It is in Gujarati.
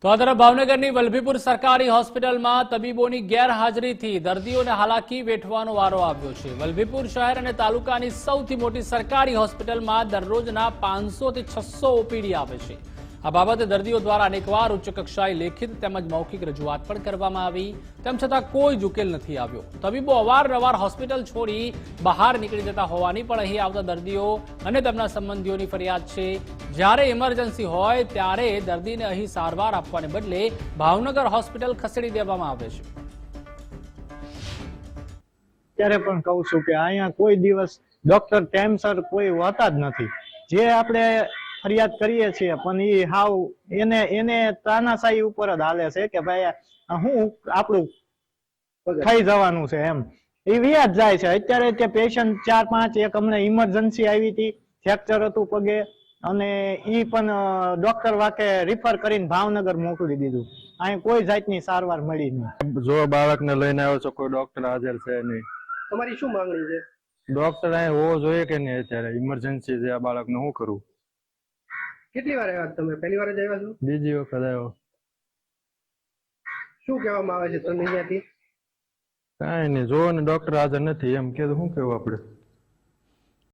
તો આ તરફ ભાવનગરની વલ્લભીપુર સરકારી હોસ્પિટલમાં તબીબોની ગેરહાજરીથી દર્દીઓને હાલાકી વેઠવાનો વારો આવ્યો છે। વલ્લભીપુર શહેર અને તાલુકાની સૌથી મોટી સરકારી હોસ્પિટલમાં દરરોજના 500 થી 600 ઓપીડી આવે છે। આ બાબતે દર્દીઓ દ્વારા અનેકવાર ઉચ્ચ કક્ષાએ લેખિત તેમજ મૌખિક રજૂઆત પણ કરવામાં આવી, તેમ છતાં કોઈ જ ઉકેલ નથી આવ્યો। તબીબો અવારનવાર હોસ્પિટલ છોડી બહાર નીકળી જતા હોવાની પણ અહીં આવતા દર્દીઓ અને તેમના સંબંધીઓની ફરિયાદ છે। જ્યારે ઇમરજન્સી હોય ત્યારે દર્દીને અહીં સારવાર આપવાને બદલે ભાવનગર હોસ્પિટલ ખસેડી દેવામાં આવે છે। ત્યારે પણ કહું છું કે અહીંયા કોઈ દિવસ ડોક્ટર ટાઈમસર કોઈ હોતા જ નથી। જે આપણે ફરિયાદ કરીએ છીએ પણ એ હાવ એને તાનાશાહી ઉપર જ હાલે છે કે ભાઈ હું આપણું થઈ જવાનું છે એમ એ વ્યાજ જાય છે। અત્યારે તે પેશન્ટ 4-5 એક અમને ઇમરજન્સી આવી હતી, ફ્રેક્ચર હતું પગે, અને ઈ પણ ડોક્ટર વાકે રિફર કરીને ભાવનગર મોકલી દીધું। અહીં કોઈ જાતની સારવાર મળી નહીં। જો બાળકને લઈને આવ્યો છો, કોઈ ડોક્ટર હાજર છે નહીં। તમારી શું માંગણી છે? ડોક્ટર અહીં હોવો જોઈએ કે નહીં? અત્યારે ઇમરજન્સી છે, આ બાળકને શું કરવું? કેટલી વાર આવ્યા તમે? પહેલી વાર જ આવ્યા છો? બીજી વખત આવ્યો। શું કહેવામાં આવે છે તમને અહીંયાથી? કાંઈ નહીં, જો ને ડોક્ટર હાજર નથી એમ કે શું કેવું આપણે?